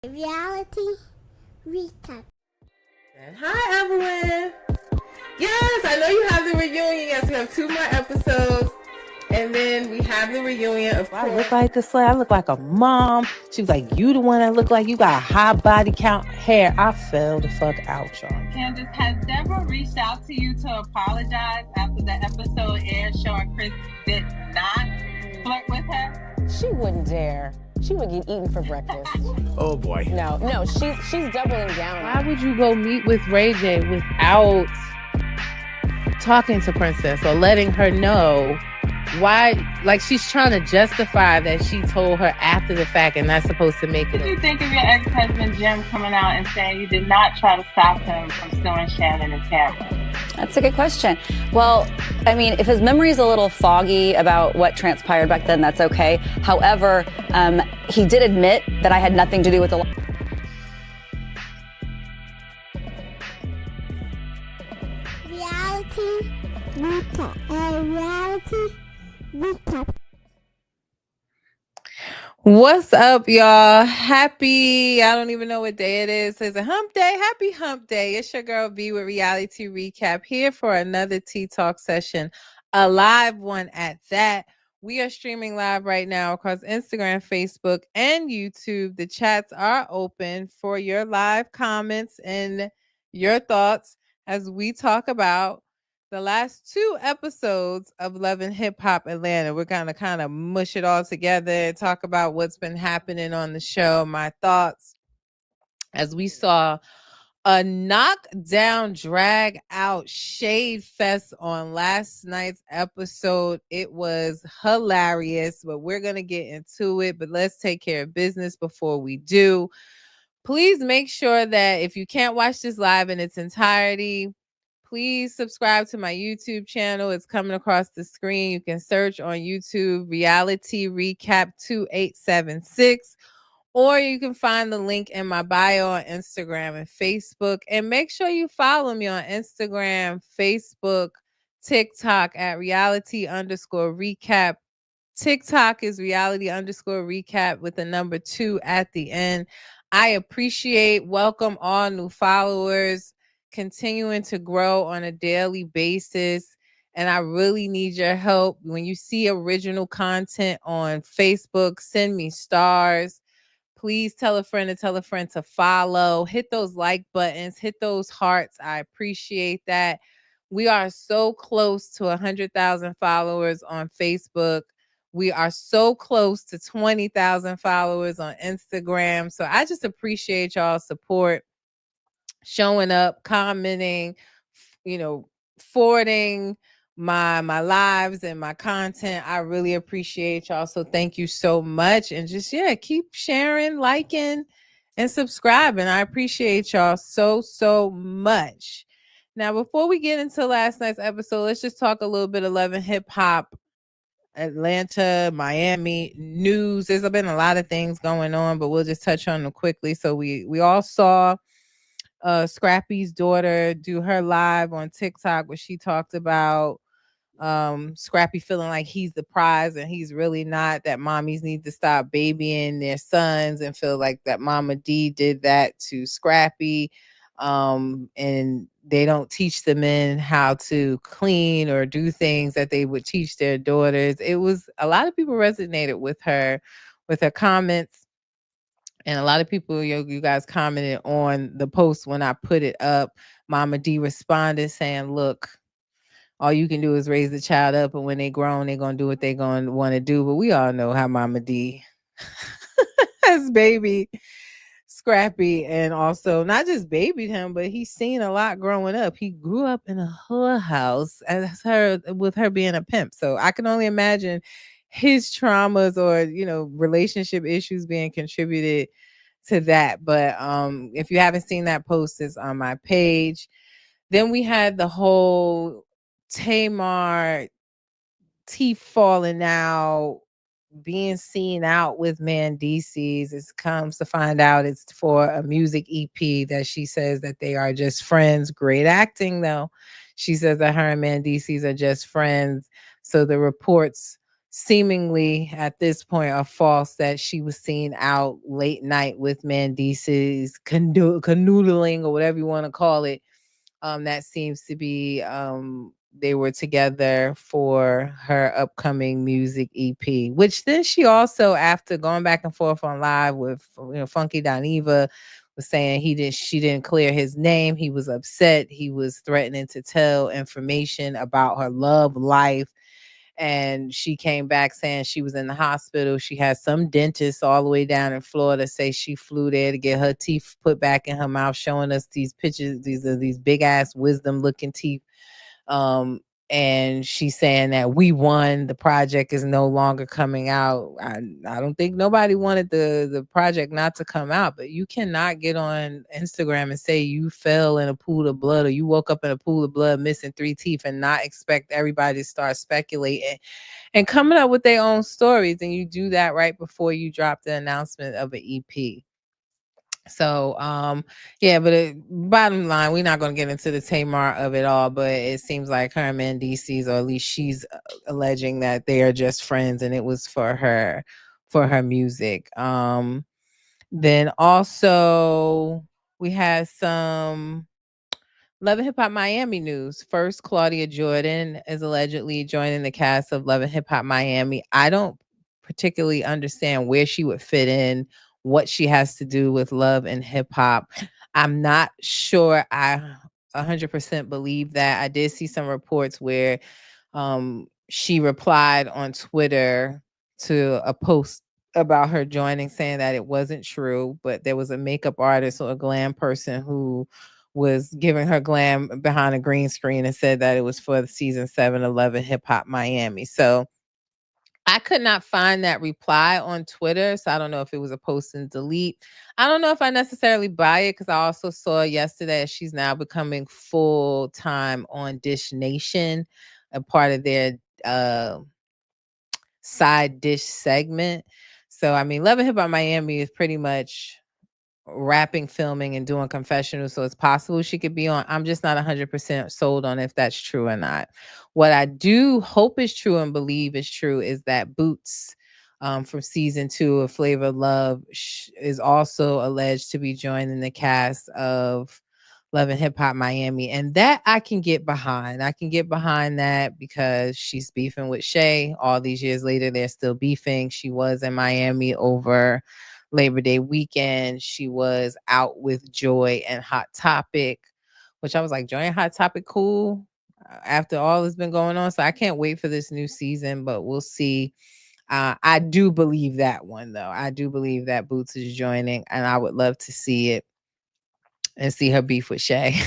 Reality recap. And hi, everyone. Yes, I know you have the reunion. Yes, we have 2 more episodes. And then we have the reunion, of course. I look like the slave. I look like a mom. She was like, you the one that look like you got a high body count hair. I fell the fuck out, y'all. Candace, has Deborah reached out to you to apologize after the episode aired showing Chris did not flirt with her? She wouldn't dare. She would get eaten for breakfast. Oh boy. No, she's doubling down. Why would you go meet with Ray J without talking to Princess or letting her know why? Like, she's trying to justify that she told her after the fact and not supposed to make it. What do you think of your ex-husband Jim coming out and saying you did not try to stop him from suing Shannon and Tamara? That's a good question. Well, I mean, if his memory is a little foggy about what transpired back then, that's okay. However, he did admit that I had nothing to do with the... Reality recap. Reality recap. What's up, y'all? Happy, I don't even know what day it is. It's a hump day. Happy hump day. It's your girl B with Reality Recap here for another Tea Talk session, a live one at that. We are streaming live right now across Instagram, Facebook, and YouTube. The chats are open for your live comments and your thoughts as we talk about the last 2 episodes of Love Hiphop Atlanta. We're going to kind of mush it all together and talk about what's been happening on the show, my thoughts, as we saw a knockdown, drag out shade fest on last night's episode. It was hilarious, but we're going to get into it. But let's take care of business before we do. Please make sure that if you can't watch this live in its entirety, please subscribe to my YouTube channel. It's coming across the screen. You can search on YouTube, Reality Recap 2876, or you can find the link in my bio on Instagram and Facebook. And make sure you follow me on Instagram, Facebook, TikTok at reality_recap. TikTok is reality_recap with the number 2 at the end. I appreciate, welcome all new followers, continuing to grow on a daily basis. And I really need your help. When you see original content on Facebook, send me stars. Please tell a friend to follow. Hit those like buttons, hit those hearts. I appreciate that. We are so close to 100,000 followers on Facebook. We are so close to 20,000 followers on Instagram. So I just appreciate y'all's support, showing up, commenting, forwarding my lives and my content. I really appreciate y'all. So thank you so much. And just, keep sharing, liking, and subscribing. I appreciate y'all so much. Now, before we get into last night's episode, let's just talk a little bit of Love Hiphop Atlanta, Miami news. There's been a lot of things going on, but we'll just touch on them quickly. So we all saw Scrappy's daughter do her live on TikTok where she talked about Scrappy feeling like he's the prize and he's really not, that mommies need to stop babying their sons, and feel like that Mama D did that to Scrappy. And they don't teach the men how to clean or do things that they would teach their daughters. It was, a lot of people resonated with her comments. And a lot of people, you guys commented on the post when I put it up. Mama D responded saying, look, all you can do is raise the child up, and when they grown, they're going to do what they're going to want to do. But we all know how Mama D has baby Scrappy, and also not just babied him, but he's seen a lot growing up. He grew up in a hood house with her being a pimp. So I can only imagine his traumas or, relationship issues being contributed to that. But if you haven't seen that post, it's on my page. Then we had the whole Tamar teeth falling out, being seen out with Mandices. It comes to find out it's for a music EP that she says that they are just friends. Great acting, though. She says that her and Mandices are just friends. So the reports seemingly at this point are false, that she was seen out late night with Mandices, canoodling or whatever you want to call it. That seems to be they were together for her upcoming music EP, which then she also, after going back and forth on live with Funky Dineva, was saying she didn't clear his name. He was upset. He was threatening to tell information about her love life. And she came back saying she was in the hospital. She had some dentist all the way down in Florida say she flew there to get her teeth put back in her mouth, showing us these pictures. These big ass wisdom looking teeth. Um, and she's saying that we won. The project is no longer coming out. I don't think nobody wanted the project not to come out, but you cannot get on Instagram and say you fell in a pool of blood or you woke up in a pool of blood missing 3 teeth and not expect everybody to start speculating and coming up with their own stories. And you do that right before you drop the announcement of an EP. So, yeah, but bottom line, we're not going to get into the Tamar of it all, but it seems like her and Mandices, or at least she's alleging that they are just friends and it was for her music. Then also we had some Love and Hip Hop Miami news. First, Claudia Jordan is allegedly joining the cast of Love and Hip Hop Miami. I don't particularly understand where she would fit in, what she has to do with love and hip hop. I'm not sure I 100% believe that. I did see some reports where she replied on Twitter to a post about her joining, saying that it wasn't true, but there was a makeup artist or a glam person who was giving her glam behind a green screen and said that it was for the season 7 of Love and Hip Hop Miami. So I could not find that reply on Twitter. So I don't know if it was a post and delete. I don't know if I necessarily buy it, because I also saw yesterday that she's now becoming full time on Dish Nation, a part of their side dish segment. So I mean, Love and Hip Hop Miami is pretty much rapping, filming, and doing confessionals. So it's possible she could be on. I'm just not 100% sold on if that's true or not. What I do hope is true and believe is true is that Boots from season 2 of Flavor of Love is also alleged to be joining the cast of Love and Hip Hop Miami. And that I can get behind. I can get behind that because she's beefing with Shay. All these years later, they're still beefing. She was in Miami over Labor Day weekend. She was out with Joy and Hot Topic, which I was like, Joy and Hot Topic, cool. After all that's been going on. So I can't wait for this new season, but we'll see. I do believe that one, though. I do believe that Boots is joining, and I would love to see it and see her beef with Shay.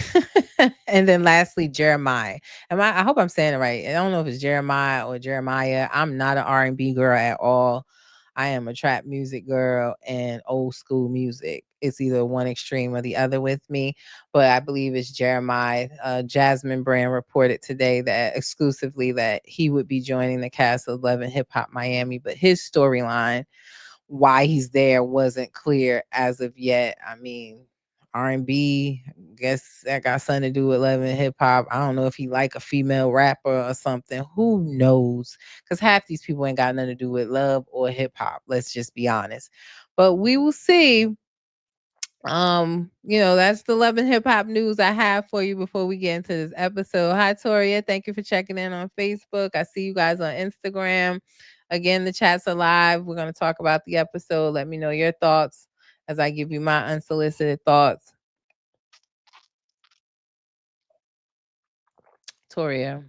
And then lastly, Jeremiah. I hope I'm saying it right. I don't know if it's Jeremiah or Jeremiah. I'm not an R&B girl at all. I am a trap music girl and old school music. It's either one extreme or the other with me, but I believe it's Jeremiah. Jasmine Brand reported today that exclusively that he would be joining the cast of Love and Hip Hop Miami, but his storyline, why he's there, wasn't clear as of yet. I mean, R&B, guess that got something to do with Love and Hip Hop. I don't know if he like a female rapper or something. Who knows? Because half these people ain't got nothing to do with love or hip hop. Let's just be honest. But we will see. That's the Love and Hip Hop news I have for you before we get into this episode. Hi, Toria. Thank you for checking in on Facebook. I see you guys on Instagram. Again, the chats are live. We're going to talk about the episode. Let me know your thoughts as I give you my unsolicited thoughts. Toria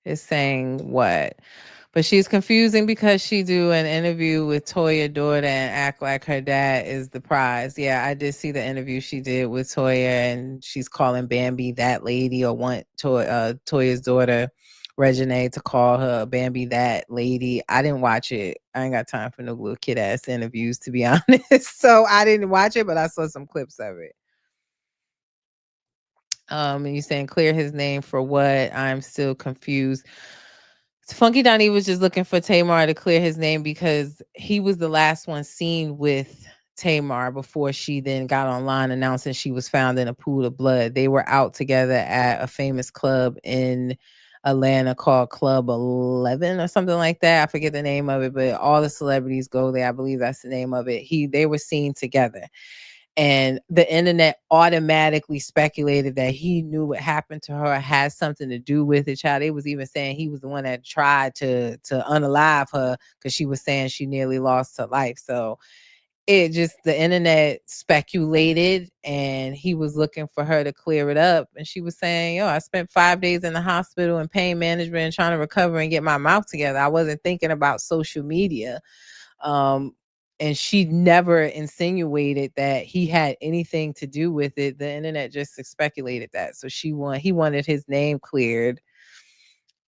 is saying what? But she's confusing because she do an interview with Toya daughter and act like her dad is the prize. Yeah, I did see the interview she did with Toya, and she's calling Bambi that lady, or want Toya's daughter, Reginae, to call her Bambi that lady. I didn't watch it. I ain't got time for no little kid ass interviews, to be honest. So I didn't watch it, but I saw some clips of it. And you saying clear his name for what? I'm still confused. Funky Donnie was just looking for Tamar to clear his name because he was the last one seen with Tamar before she then got online announcing she was found in a pool of blood. They were out together at a famous club in Atlanta called Club 11 or something like that. I forget the name of it, but all the celebrities go there. I believe that's the name of it. They were seen together. And the internet automatically speculated that he knew what happened to her, had something to do with it. Child, they was even saying he was the one that tried to unalive her because she was saying she nearly lost her life. So the internet speculated, and he was looking for her to clear it up. And she was saying, yo, I spent 5 days in the hospital in pain management and trying to recover and get my mouth together. I wasn't thinking about social media. And she never insinuated that he had anything to do with it. The internet just speculated that. So he wanted his name cleared.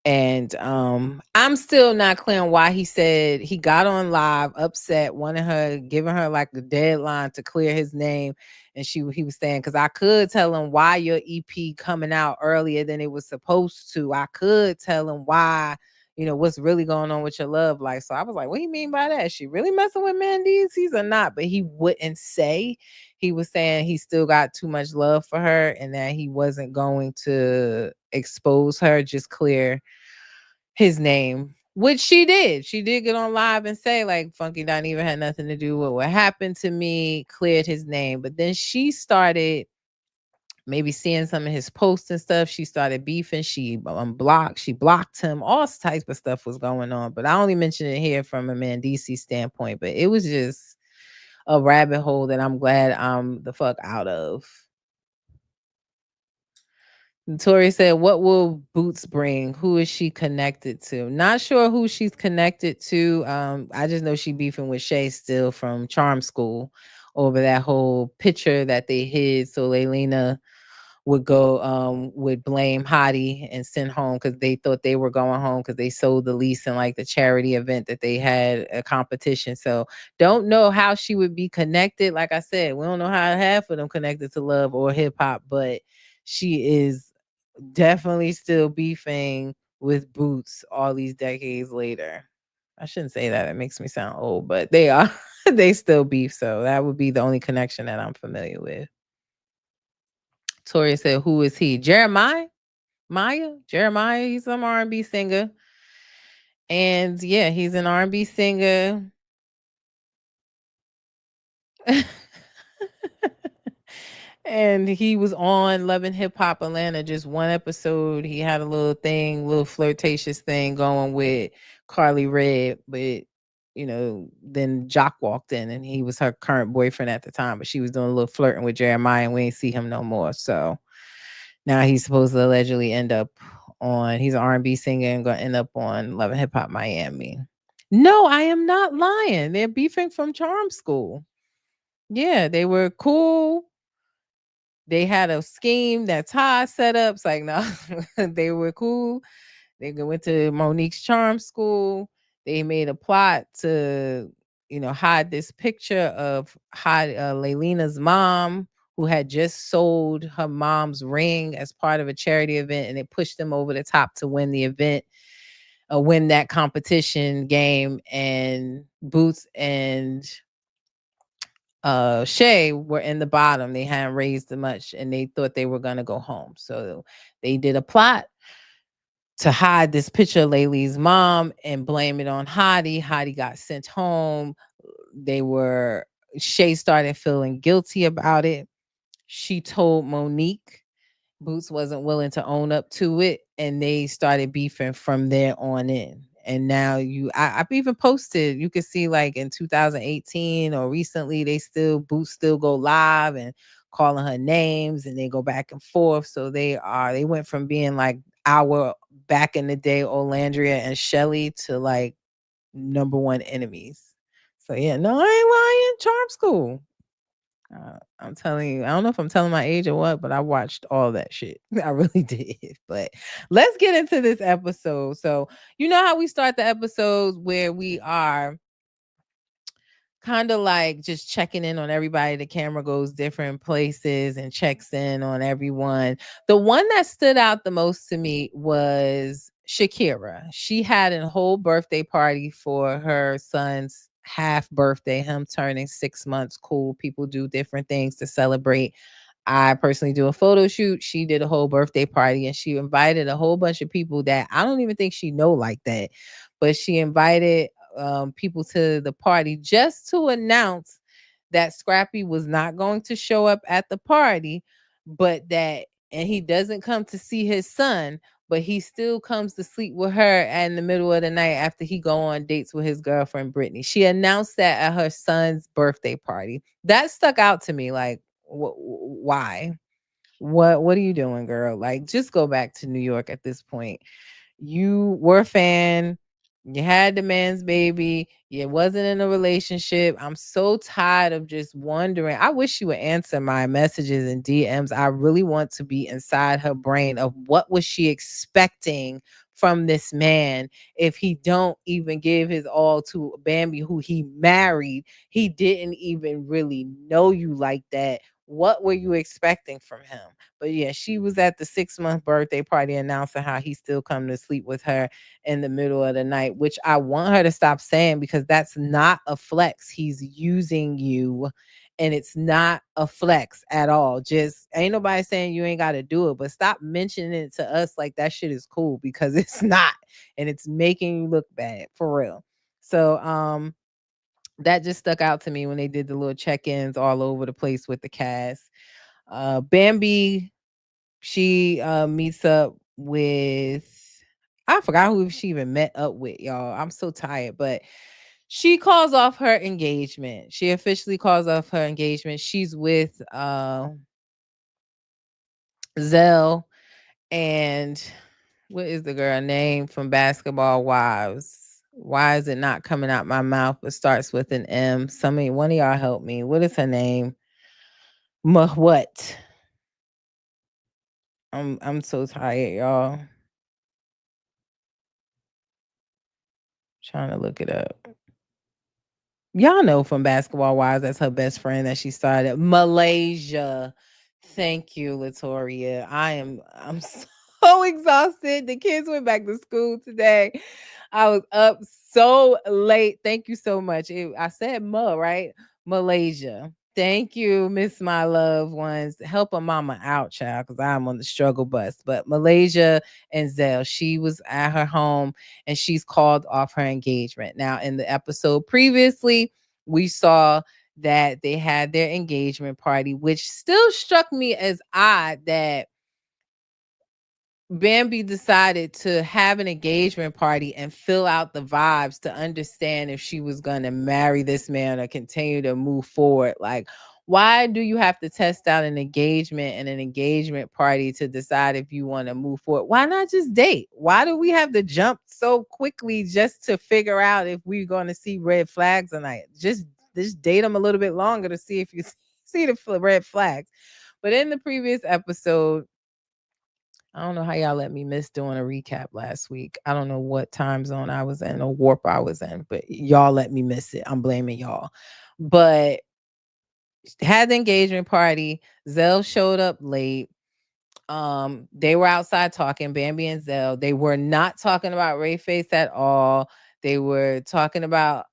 And I'm still not clear on why he said he got on live upset, wanted her, giving her like the deadline to clear his name. And he was saying, because I could tell him why your EP coming out earlier than it was supposed to. I could tell him why, what's really going on with your love life. So I was like, what do you mean by that? Is she really messing with Mendeecees or not? But he wouldn't say. He was saying he still got too much love for her and that he wasn't going to expose her, just clear his name, which she did. She did get on live and say, like, Funky Dineva had nothing to do with what happened to me, cleared his name. But then she started maybe seeing some of his posts and stuff. She started beefing. She blocked him. All types of stuff was going on. But I only mention it here from a Mendeecees standpoint. But it was just a rabbit hole that I'm glad I'm the fuck out of. Tori said, what will Boots bring? Who is she connected to? Not sure who she's connected to. I just know she beefing with Shay still from Charm School over that whole picture that they hid. So Laylina would blame Hottie and send home because they thought they were going home because they sold the lease in like the charity event that they had a competition. So don't know how she would be connected. Like I said, we don't know how half of them connected to love or hip hop, but she is definitely still beefing with Boots all these decades later. I shouldn't say that. It makes me sound old, but they are. They still beef. So that would be the only connection that I'm familiar with. Tori said, who is he? Jeremiah? Jeremiah, he's some R&B singer. And yeah, he's an R&B singer. And he was on Love Hiphop Atlanta, just one episode. He had a little flirtatious thing going with Carly Red, but then Jock walked in and he was her current boyfriend at the time, but she was doing a little flirting with Jeremiah and we ain't see him no more. So now he's supposed to allegedly he's an R&B singer and gonna end up on Love Hip Hop Miami. No, I am not lying. They're beefing from Charm School. Yeah, they were cool. They had a scheme that Ty set up. It's like, no, they were cool. They went to Monique's Charm School. They made a plot to, hide this picture of Laylina's mom, who had just sold her mom's ring as part of a charity event, and it pushed them over the top to win the event, win that competition game. And Boots and Shay were in the bottom. They hadn't raised much and they thought they were gonna go home. So they did a plot to hide this picture of Laylee's mom and blame it on Hottie. Hottie got sent home. Shay started feeling guilty about it. She told Monique. Boots wasn't willing to own up to it, and they started beefing from there on in. And now I've even posted, you can see like in 2018 or recently, Boots still go live and calling her names and they go back and forth. So they went from being like our back in the day Olandria and Shelly to like number one enemies. So yeah, no, I ain't lying. Charm School. I'm telling you, I don't know if I'm telling my age or what, but I watched all that shit. I really did. But let's get into this episode. So, you know how we start the episodes where we are kind of like just checking in on everybody. The camera goes different places and checks in on everyone. The one that stood out the most to me was Shakira. She had a whole birthday party for her son's half birthday, him turning 6 months. Cool. People do different things to celebrate. I personally do a photo shoot. She did a whole birthday party and she invited a whole bunch of people that I don't even think she know like that. But she invited people to the party just to announce that Scrappy was not going to show up at the party, but that and he doesn't come to see his son, but he still comes to sleep with her in the middle of the night after he go on dates with his girlfriend Brittany. She announced that at her son's birthday party. That stuck out to me. Like, why? What are you doing, girl? Like, just go back to New York at this point. You were a fan. You had the man's baby. You wasn't in a relationship. I'm so tired of just wondering. I wish you would answer my messages and DMs. I really want to be inside her brain of what was she expecting from this man if he don't even give his all to Bambi, who he married. He didn't even really know you like that. What were you expecting from him? But yeah, she was at the 6-month birthday party announcing how he still come to sleep with her in the middle of the night, which I want her to stop saying because that's not a flex. He's using you and it's not a flex at all. Just ain't nobody saying you ain't got to do it, but stop mentioning it to us like that shit is cool because it's not. And it's making you look bad for real. So, that just stuck out to me when they did the little check-ins all over the place with the cast. Bambi, she meets up with I forgot who she even met up with, y'all. I'm so tired, but she calls off her engagement. She officially calls off her engagement. She's with Zell and what is the girl name from Basketball Wives? Why is it not coming out my mouth? It starts with an M. Somebody, one of y'all help me. What is her name? What? I'm so tired, y'all. Trying to look it up. Y'all know from Basketball Wives, that's her best friend that she started. Malaysia. Thank you, Latoria. I'm so exhausted. The kids went back to school today. I was up so late. Thank you so much. I said right? Malaysia. Thank you, Miss My Loved Ones. Help a mama out, child, because I'm on the struggle bus. But Malaysia and Zell, she was at her home and she's called off her engagement. Now, in the episode previously, we saw that they had their engagement party, which still struck me as odd that Bambi decided to have an engagement party and fill out the vibes to understand if she was going to marry this man or continue to move forward. Like, why do you have to test out an engagement and an engagement party to decide if you want to move forward? Why not just date? Why do we have to jump so quickly just to figure out if we're going to see red flags tonight? Just date them a little bit longer to see if you see the red flags. But in the previous episode, I don't know how y'all let me miss doing a recap last week. I don't know what time zone I was in or warp I was in, but y'all let me miss it. I'm blaming y'all. But had the engagement party. Zell showed up late. They were outside talking, Bambi and Zell. They were not talking about Ray Face at all. They were talking about,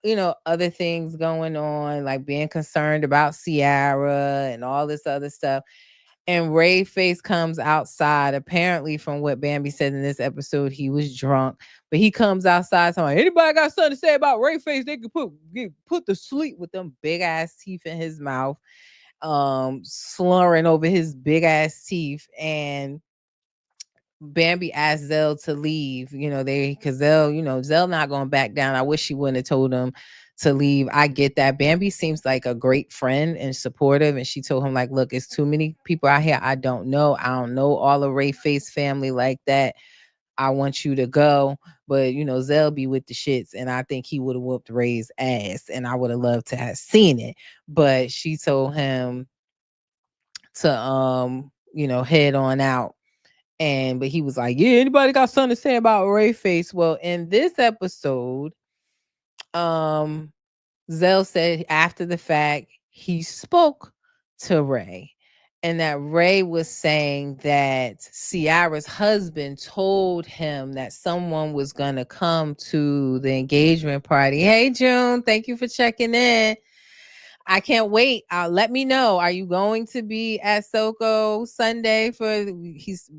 other things going on, like being concerned about Ciara and all this other stuff. And Ray Face comes outside. Apparently, from what Bambi said in this episode, he was drunk. But he comes outside talking, anybody got something to say about Ray Face? They could put to sleep with them big ass teeth in his mouth, slurring over his big ass teeth. And Bambi asked Zell to leave, because Zell not going back down. I wish she wouldn't have told him to leave. I get that. Bambi seems like a great friend and supportive. And she told him, like, look, it's too many people out here I don't know. I don't know all the Ray Face family like that. I want you to go. But, Zell be with the shits. And I think he would have whooped Ray's ass. And I would have loved to have seen it. But she told him to, head on out. But he was like, yeah, anybody got something to say about Ray Face? Well, in this episode, Zell said after the fact he spoke to Ray, and that Ray was saying that Ciara's husband told him that someone was gonna come to the engagement party. Hey June, thank you for checking in. I can't wait. Let me know. Are you going to be at Soko Sunday for he's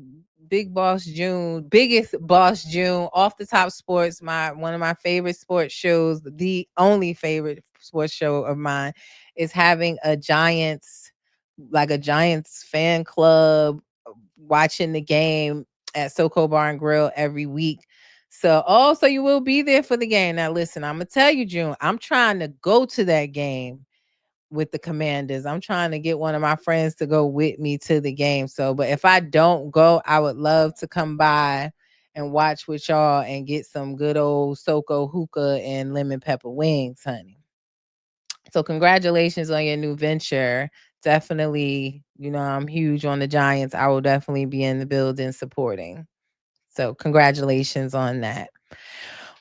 Big Boss June, biggest Boss June, Off the Top Sports, one of my favorite sports shows, the only favorite sports show of mine, is having a Giants fan club watching the game at Soko Bar and Grill every week. So you will be there for the game. Now listen, I'm gonna tell you, June, I'm trying to go to that game with the Commanders. I'm trying to get one of my friends to go with me to the game. But if I don't go, I would love to come by and watch with y'all and get some good old Soko hookah and lemon pepper wings, honey. So congratulations on your new venture. Definitely, I'm huge on the Giants. I will definitely be in the building supporting. So congratulations on that.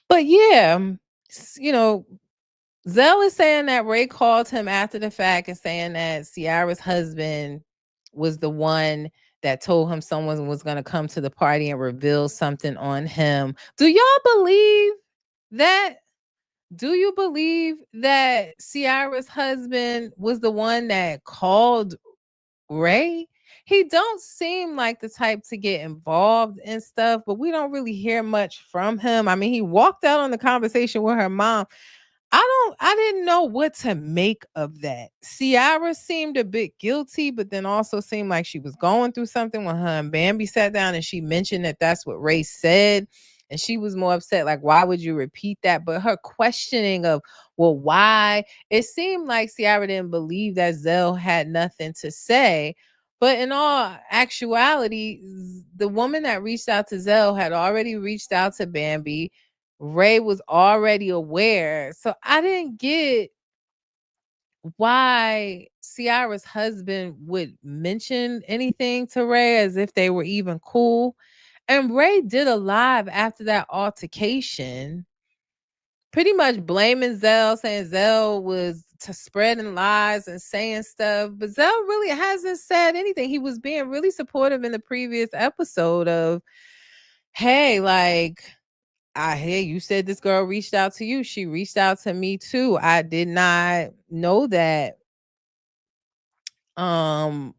But yeah, Zell is saying that Ray called him after the fact and saying that Ciara's husband was the one that told him someone was going to come to the party and reveal something on him. Do y'all believe that? Do you believe that Ciara's husband was the one that called Ray? He don't seem like the type to get involved in stuff, but we don't really hear much from him. I mean, he walked out on the conversation with her mom. I didn't know what to make of that. Ciara seemed a bit guilty, but then also seemed like she was going through something when her and Bambi sat down and she mentioned that that's what Ray said. And she was more upset, like, why would you repeat that? But her questioning of, well, why? It seemed like Ciara didn't believe that Zell had nothing to say. But in all actuality, the woman that reached out to Zell had already reached out to Bambi. Ray was already aware. So I didn't get why Ciara's husband would mention anything to Ray as if they were even cool. And Ray did a live after that altercation, pretty much blaming Zell, saying Zell was spreading lies and saying stuff. But Zell really hasn't said anything. He was being really supportive in the previous episode of, hey, like, I hear you said this girl reached out to you. She reached out to me too. I did not know that. I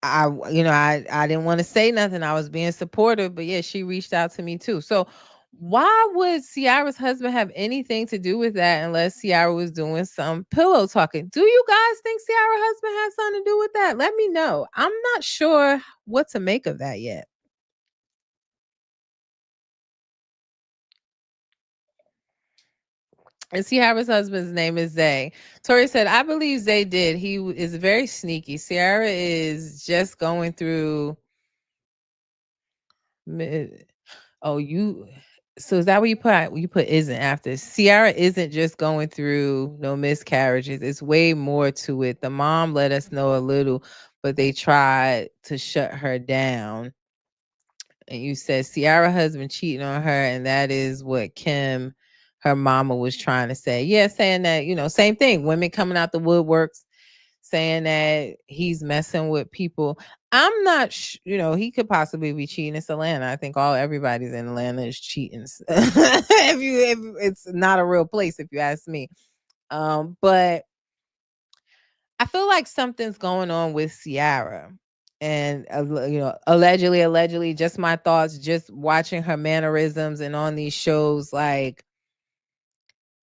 I didn't want to say nothing. I was being supportive, but yeah, she reached out to me too. So why would Ciara's husband have anything to do with that unless Ciara was doing some pillow talking? Do you guys think Ciara's husband has something to do with that? Let me know. I'm not sure what to make of that yet. And Ciara's husband's name is Zay. Tori said, I believe Zay did. He is very sneaky. Ciara is just going through. Oh, you. So is that what you put? You put isn't after. Ciara isn't just going through no miscarriages. It's way more to it. The mom let us know a little, but they tried to shut her down. And you said Ciara husband cheating on her, and that is what Kim, her mama, was trying to say. Yeah, saying that, same thing. Women coming out the woodworks saying that he's messing with people. I'm not he could possibly be cheating. It's Atlanta. I think everybody's in Atlanta is cheating. if it's not a real place, if you ask me. But I feel like something's going on with Ciara. And allegedly, just my thoughts, just watching her mannerisms and on these shows, like,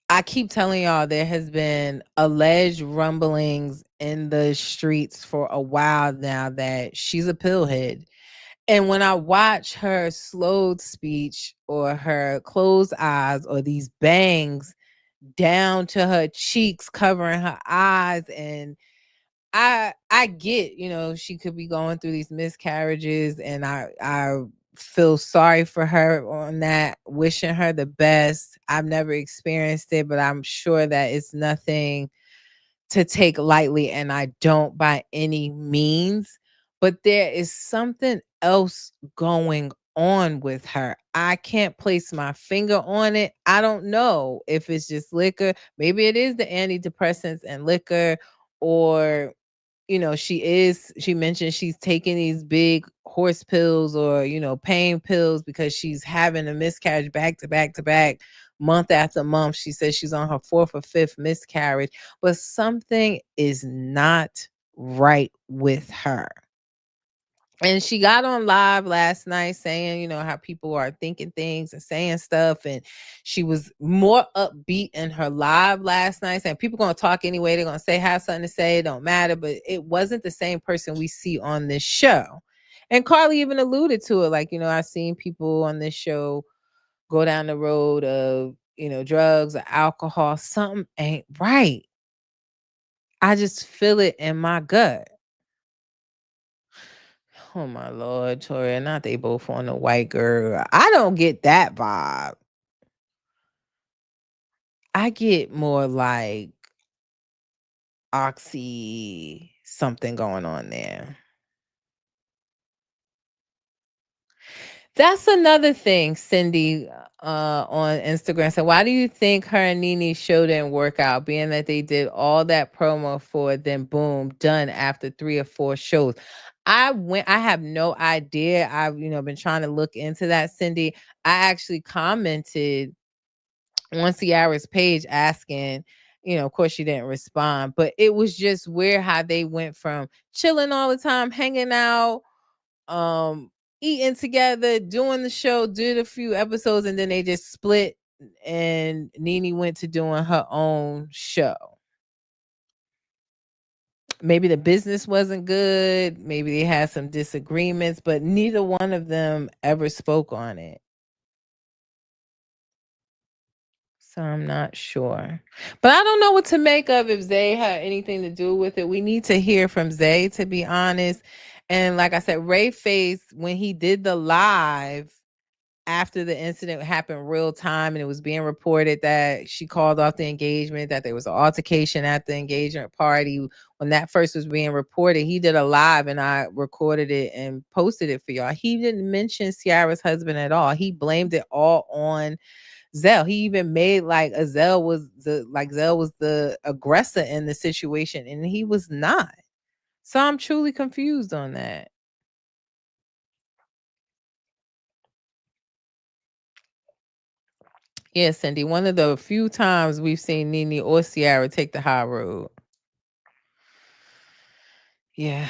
I keep telling y'all, there has been alleged rumblings in the streets for a while now that she's a pillhead. And when I watch her slowed speech or her closed eyes or these bangs down to her cheeks covering her eyes, and I get, she could be going through these miscarriages, and I feel sorry for her on that, wishing her the best. I've never experienced it, but I'm sure that it's nothing to take lightly, and I don't by any means. But there is something else going on with her. I can't place my finger on it. I don't know if it's just liquor. Maybe it is the antidepressants and liquor, or she mentioned she's taking these big horse pills or, pain pills because she's having a miscarriage back to back to back month after month. She says she's on her 4th or 5th miscarriage, but something is not right with her. And she got on live last night saying, how people are thinking things and saying stuff. And she was more upbeat in her live last night, saying people going to talk anyway. They're going to have something to say. It don't matter. But it wasn't the same person we see on this show. And Carly even alluded to it. Like, I've seen people on this show go down the road of, drugs or alcohol. Something ain't right. I just feel it in my gut. Oh my Lord, Toria, not they both on the white girl. I don't get that vibe. I get more like oxy something going on there. That's another thing, Cindy, on Instagram. So why do you think her and Nene show didn't work out, being that they did all that promo for it, then boom, done after 3 or 4 shows? I have no idea. I've, been trying to look into that, Cindy. I actually commented on Ciara's page asking, of course she didn't respond, but it was just weird how they went from chilling all the time, hanging out, eating together, doing the show, did a few episodes, and then they just split and Nene went to doing her own show. Maybe the business wasn't good, maybe they had some disagreements, but neither one of them ever spoke on it. So I'm not sure. But I don't know what to make of if Zay had anything to do with it. We need to hear from Zay, to be honest. And like I said, Ray Face, when he did the live after the incident happened real time, and it was being reported that she called off the engagement, that there was an altercation at the engagement party. When that first was being reported, he did a live and I recorded it and posted it for y'all. He didn't mention Ciara's husband at all. He blamed it all on Zell. He even made like Zell was the aggressor in the situation, and he was not. So I'm truly confused on that. Yeah, Cindy, one of the few times we've seen Nene or Ciara take the high road. Yeah.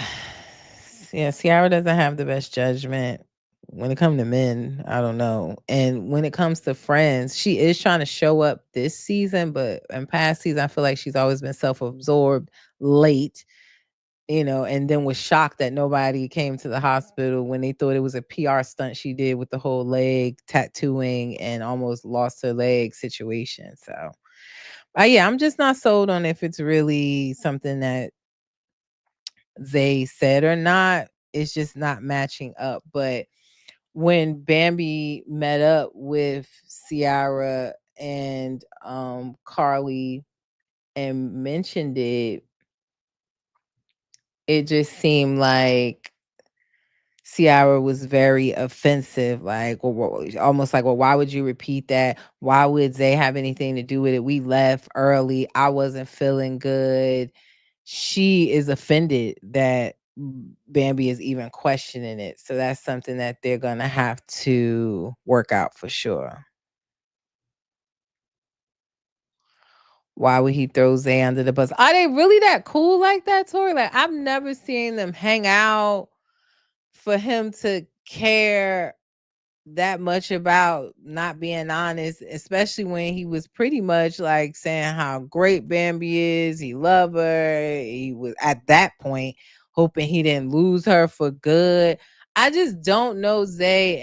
Yeah, Ciara doesn't have the best judgment. When it comes to men, I don't know. And when it comes to friends, she is trying to show up this season, but in past seasons, I feel like she's always been self-absorbed, late, and then was shocked that nobody came to the hospital when they thought it was a PR stunt she did with the whole leg tattooing and almost lost her leg situation. So, yeah, I'm just not sold on if it's really something that they said or not. It's just not matching up. But when Bambi met up with Ciara and Carly and mentioned it, it just seemed like Ciara was very offensive, like, almost like, well, why would you repeat that? Why would Zay have anything to do with it? We left early. I wasn't feeling good. She is offended that Bambi is even questioning it. So that's something that they're going to have to work out for sure. Why would he throw Zay under the bus? Are they really that cool like that, Tori? Like, I've never seen them hang out for him to care that much about not being honest, especially when he was pretty much like saying how great Bambi is. He loved her. He was at that point hoping he didn't lose her for good. I just don't know Zay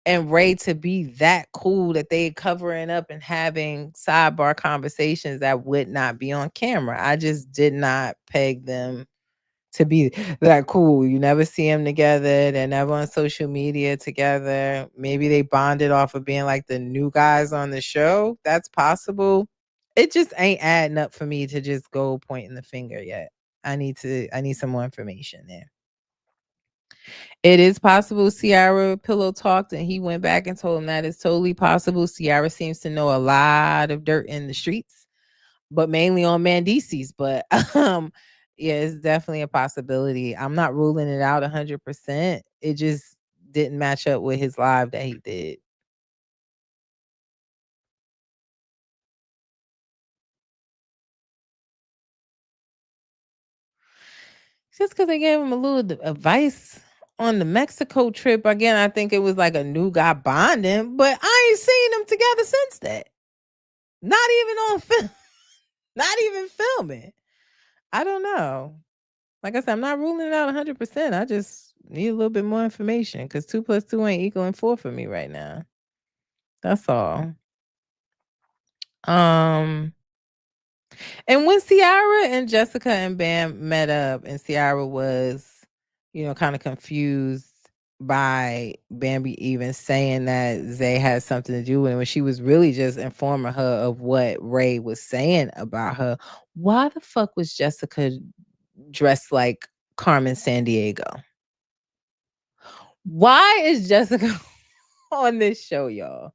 and Ray to be that cool that they covering up and having sidebar conversations that would not be on camera. I just did not peg them to be that cool. You never see them together. They're never on social media together. Maybe they bonded off of being like the new guys on the show. That's possible. It just ain't adding up for me to just go pointing the finger yet. I need some more information there. It is possible Ciara pillow talked and he went back and told him that it's totally possible. Ciara seems to know a lot of dirt in the streets, but mainly on Mandisi's. But yeah, it's definitely a possibility. I'm not ruling it out 100%. It just didn't match up with his live that he did. Just because they gave him a little advice on the Mexico trip. Again, I think it was like a new guy bonding, but I ain't seen them together since that. Not even on film. Not even filming. I don't know. Like I said, I'm not ruling it out 100%. I just need a little bit more information because 2 plus 2 ain't equaling 4 for me right now. That's all. And when Ciara and Jessica and Bam met up, and Ciara was, kind of confused by Bambi even saying that Zay had something to do with it, when she was really just informing her of what Ray was saying about her. Why the fuck was Jessica dressed like Carmen Sandiego? Why is Jessica on this show, y'all?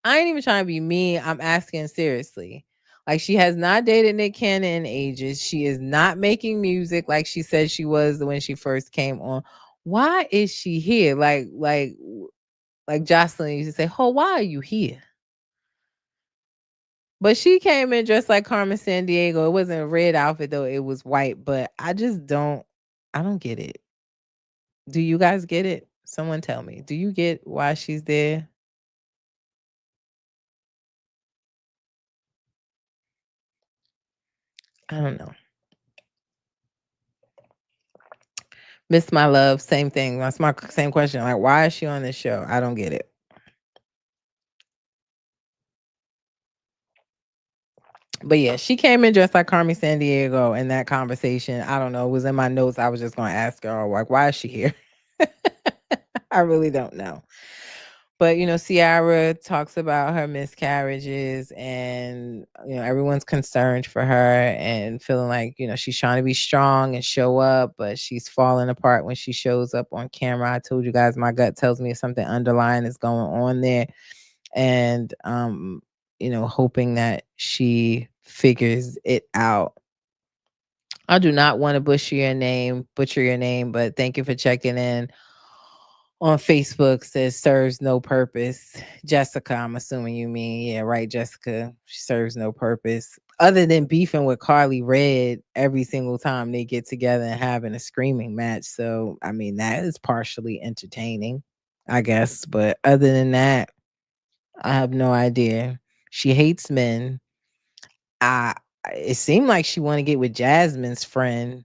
I ain't even trying to be mean. I'm asking seriously. Like, she has not dated Nick Cannon in ages. She is not making music like she said she was when she first came on. Why is she here? Like Jocelyn used to say, "Oh, why are you here?" But she came in dressed like Carmen Sandiego. It wasn't a red outfit though; it was white. But I don't get it. Do you guys get it? Someone tell me. Do you get why she's there? I don't know. Miss My Love, same thing. That's my same question. Like, why is she on this show? I don't get it. But yeah, she came in dressed like Carmen Sandiego in that conversation. I don't know. It was in my notes. I was just going to ask her, like, why is she here? I really don't know. But, Ciara talks about her miscarriages and, everyone's concerned for her and feeling like, she's trying to be strong and show up, but she's falling apart when she shows up on camera. I told you guys, my gut tells me something underlying is going on there. And, hoping that she figures it out. I do not want to butcher your name, but thank you for checking in on Facebook. Says serves no purpose. Jessica, I'm assuming you mean, yeah, right, Jessica. She serves no purpose other than beefing with Carly Red every single time they get together and having a screaming match. So, I mean, that is partially entertaining, I guess. But other than that, I have no idea. She hates men. I It seemed like she want to get with Jasmine's friend,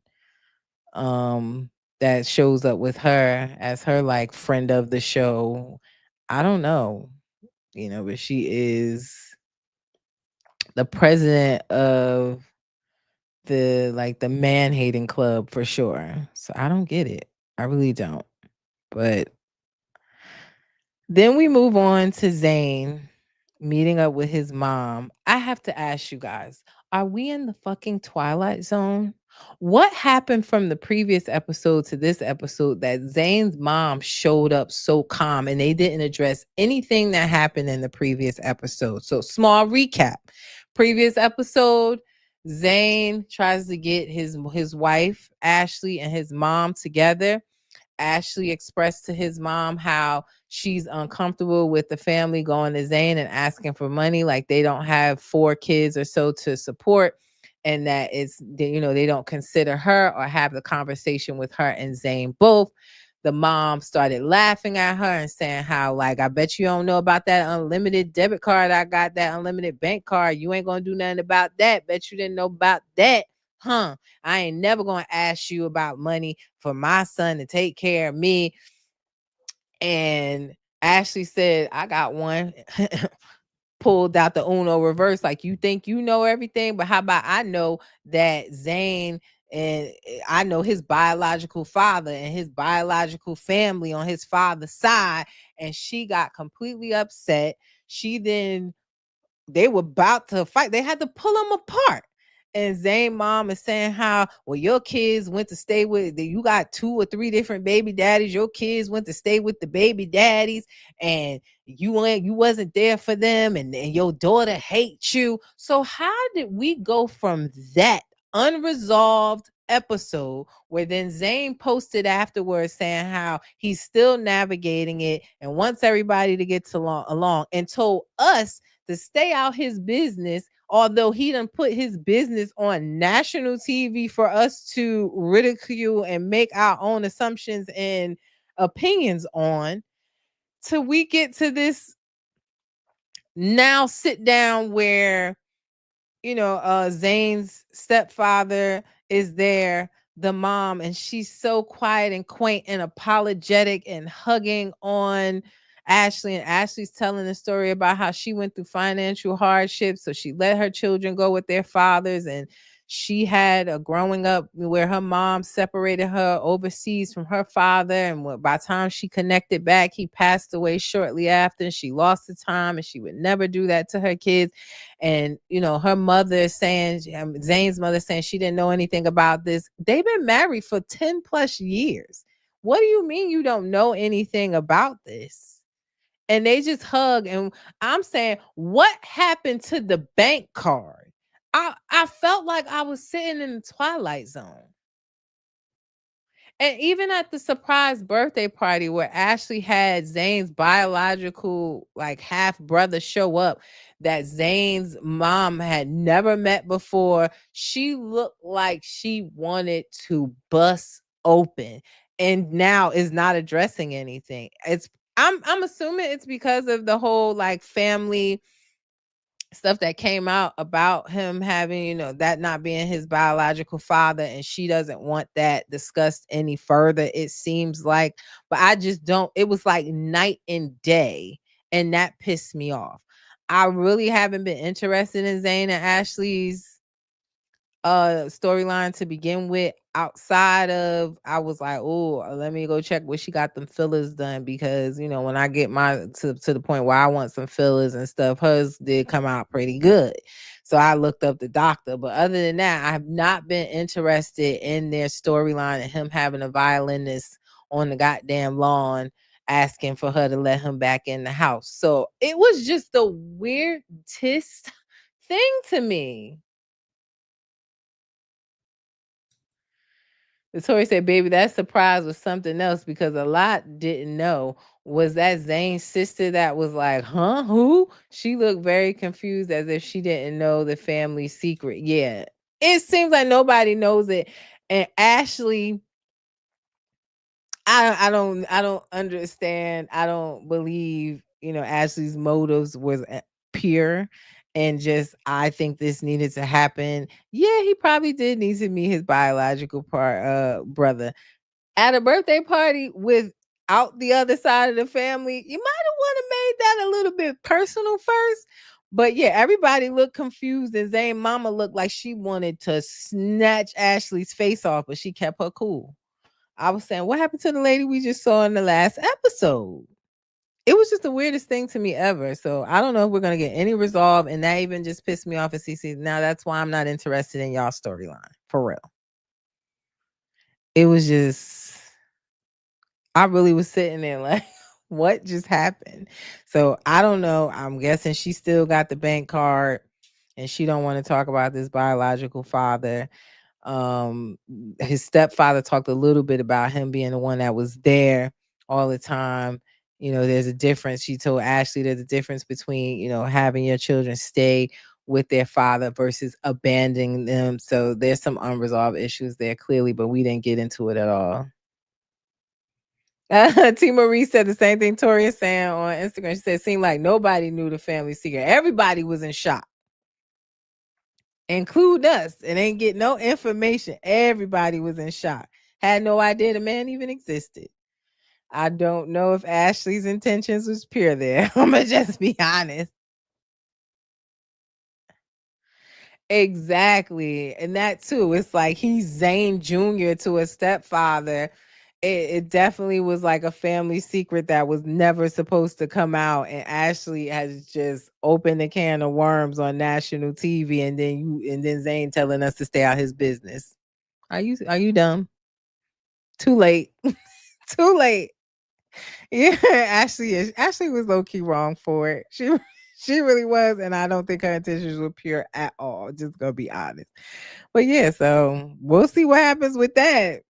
that shows up with her as her like friend of the show. I don't know, but she is the president of the man hating club for sure. So I don't get it. I really don't. But then we move on to Zayn meeting up with his mom. I have to ask you guys, are we in the fucking Twilight Zone? What happened from the previous episode to this episode that Zayn's mom showed up so calm and they didn't address anything that happened in the previous episode? So, small recap. Previous episode, Zayn tries to get his wife, Ashley, and his mom together. Ashley expressed to his mom how she's uncomfortable with the family going to Zayn and asking for money, like they don't have 4 kids or so to support, and that they don't consider her or have the conversation with her and Zayn both. The mom started laughing at her and saying how, like, I bet you don't know about that unlimited debit card I got, that unlimited bank card. You ain't gonna do nothing about that. Bet you didn't know about that. Huh? I ain't never gonna ask you about money for my son to take care of me. And Ashley said, I got one. Pulled out the Uno reverse, like, you think you know everything, but how about I know that Zayn, and I know his biological father and his biological family on his father's side. And she got completely upset. They were about to fight. They had to pull them apart. And Zayn mom is saying how, well, your kids went to stay with, you got 2 or 3 different baby daddies. Your kids went to stay with the baby daddies, and you wasn't there for them, and your daughter hates you. So how did we go from that unresolved episode, where then Zayn posted afterwards saying how he's still navigating it and wants everybody to get along, and told us to stay out his business although he done put his business on national TV for us to ridicule and make our own assumptions and opinions on, till we get to this now sit down where, Zane's stepfather is there, the mom, and she's so quiet and quaint and apologetic and hugging on Ashley. And Ashley's telling the story about how she went through financial hardships. So she let her children go with their fathers. And she had a growing up where her mom separated her overseas from her father. And by the time she connected back, he passed away shortly after. She lost the time and she would never do that to her kids. And her mother saying, Zane's mother saying she didn't know anything about this. They've been married for 10 plus years. What do you mean you don't know anything about this? And they just hug. And I'm saying, what happened to the bank card? I felt like I was sitting in the Twilight Zone. And even at the surprise birthday party where Ashley had Zane's biological like half brother show up that Zane's mom had never met before, she looked like she wanted to bust open and now is not addressing anything. I'm assuming it's because of the whole like family stuff that came out about him having, that not being his biological father, and she doesn't want that discussed any further, it seems like. But I just don't, it was like night and day, and that pissed me off. I really haven't been interested in Zane and Ashley's storyline to begin with, outside of I was like, oh, let me go check where she got them fillers done, because when I get my to the point where I want some fillers and stuff, hers did come out pretty good. So I looked up the doctor. But other than that, I have not been interested in their storyline and him having a violinist on the goddamn lawn asking for her to let him back in the house. So it was just the weirdest thing to me. Tori said, baby, that surprise was something else, because a lot didn't know. Was that Zane's sister that was like, huh? Who? She looked very confused, as if she didn't know the family secret. Yeah. It seems like nobody knows it. And Ashley, I don't understand. I don't believe, Ashley's motives was pure, and just I think this needed to happen. Yeah, he probably did need to meet his biological brother at a birthday party without the other side of the family. You might have want to made that a little bit personal first. But yeah, everybody looked confused, and Zane mama looked like she wanted to snatch Ashley's face off, but she kept her cool. I was saying, what happened to the lady we just saw in the last episode? It was just the weirdest thing to me ever. So I don't know if we're gonna get any resolve, and that even just pissed me off at CC. Now that's why I'm not interested in y'all storyline, for real. It was just, I really was sitting there like, what just happened? So I don't know. I'm guessing she still got the bank card, and she don't want to talk about this biological father. His stepfather talked a little bit about him being the one that was there all the time. There's a difference. She told Ashley there's a difference between, having your children stay with their father versus abandoning them. So there's some unresolved issues there clearly, but we didn't get into it at all. T. Marie said the same thing Tori is saying on Instagram. She said it seemed like nobody knew the family secret. Everybody was in shock, include us, and ain't get no information. Everybody was in shock. Had no idea the man even existed. I don't know if Ashley's intentions was pure there. I'm gonna just be honest. Exactly. And that too, it's like he's Zane Jr. to a stepfather. It definitely was like a family secret that was never supposed to come out. And Ashley has just opened a can of worms on national TV, and then Zane telling us to stay out his business. Are you dumb? Too late. Too late. Yeah, Ashley was low key wrong for it. She really was, and I don't think her intentions were pure at all. Just gonna be honest. But yeah, so we'll see what happens with that.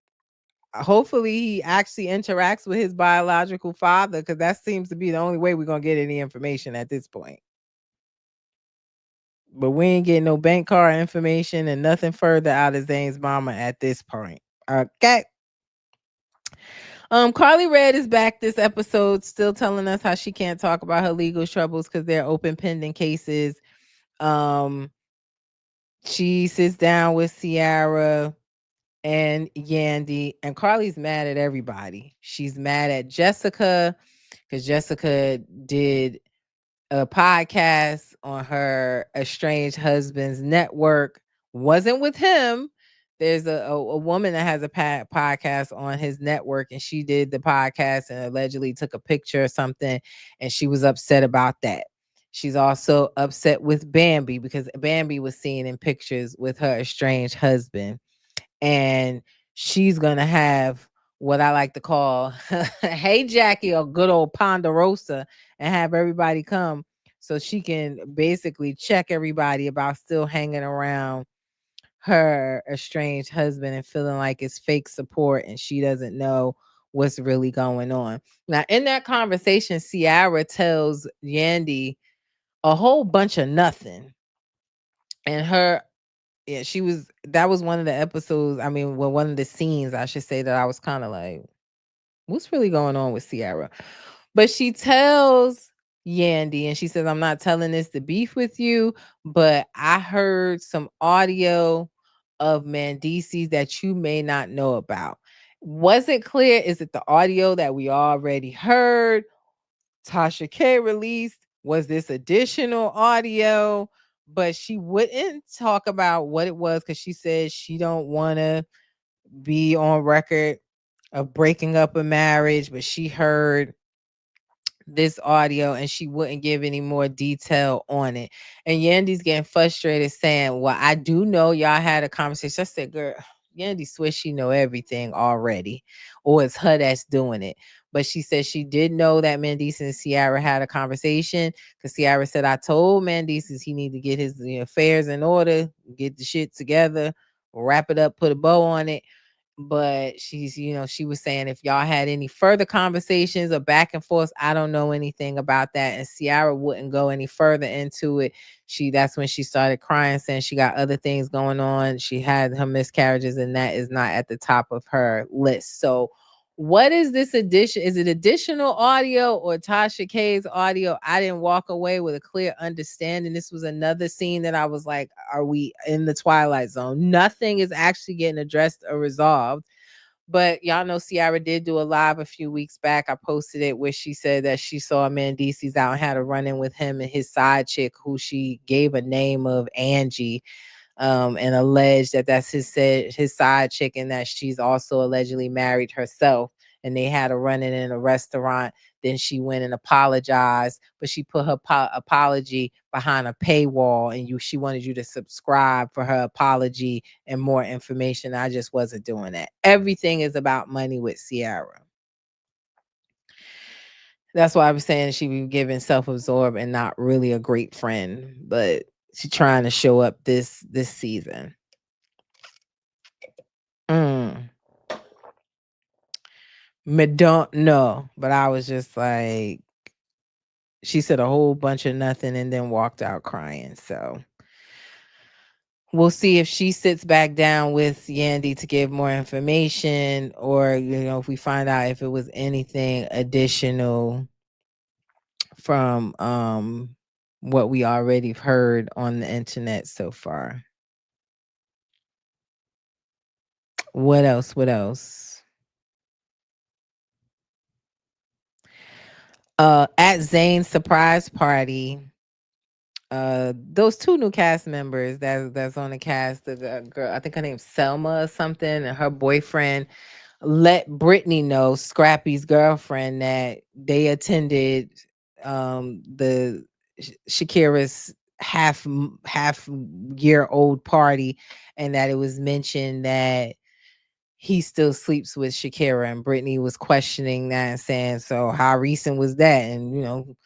Hopefully, he actually interacts with his biological father, because that seems to be the only way we're gonna get any information at this point. But we ain't getting no bank card information and nothing further out of Zane's mama at this point. Okay. Carly Red is back this episode, still telling us how she can't talk about her legal troubles because they're open pending cases. Um, she sits down with Ciara and Yandy, and Carly's mad at everybody. She's mad at Jessica because Jessica did a podcast on her estranged husband's network. Wasn't with him. There's a woman that has a podcast on his network, and she did the podcast and allegedly took a picture or something, and she was upset about that. She's also upset with Bambi because Bambi was seen in pictures with her estranged husband, and she's gonna have what I like to call "Hey Jackie" or good old Ponderosa, and have everybody come so she can basically check everybody about still hanging around her estranged husband and feeling like it's fake support and she doesn't know what's really going on. Now, in that conversation, Ciara tells Yandy a whole bunch of nothing. And yeah, that was one of the episodes. I mean, well, one of the scenes, I should say, that I was kind of like, what's really going on with Ciara? But she tells Yandy and she says, I'm not telling this to beef with you, but I heard some audio of Mandisi's that you may not know about. Was it clear? Is it the audio that we already heard? Tasha K released? Was this additional audio? But she wouldn't talk about what it was because she said she don't want to be on record of breaking up a marriage, but she heard this audio and she wouldn't give any more detail on it. And Yandy's getting frustrated saying, well, I do know y'all had a conversation. I said, girl, Yandy swears she know everything already, or it's her that's doing it. But she said she did know that Mendices and Ciara had a conversation because Ciara said, I told Mendices he need to get his affairs in order, get the shit together, wrap it up, put a bow on it. But she was saying if y'all had any further conversations or back and forth, I don't know anything about that. And Ciara wouldn't go any further into it. That's when she started crying, saying she got other things going on. She had her miscarriages, and that is not at the top of her list. So what is this addition? Is it additional audio or Tasha K's audio? I didn't walk away with a clear understanding. This was another scene that I was like, are we in the Twilight Zone? Nothing is actually getting addressed or resolved. But y'all know Ciara did do a live a few weeks back. I posted it where she said that she saw Mendices out and had a run-in with him and his side chick, who she gave a name of Angie. And alleged that that's his side chick, and that she's also allegedly married herself. And they had a run-in in a restaurant. Then she went and apologized, but she put her apology behind a paywall, and she wanted you to subscribe for her apology and more information. I just wasn't doing that. Everything is about money with Ciara. That's why I was saying she be giving self-absorbed and not really a great friend, but she's trying to show up this season. Me don't know, but I was just like, she said a whole bunch of nothing and then walked out crying. So we'll see if she sits back down with Yandy to give more information, or if we find out if it was anything additional from what we already heard on the internet so far. What else? At Zane's surprise party, those two new cast members that's on the cast, the girl, I think her name's Selma or something, and her boyfriend let Brittany know, Scrappy's girlfriend, that they attended the Shakira's half year old party, and that it was mentioned that he still sleeps with Shakira, and Brittany was questioning that and saying, so how recent was that? And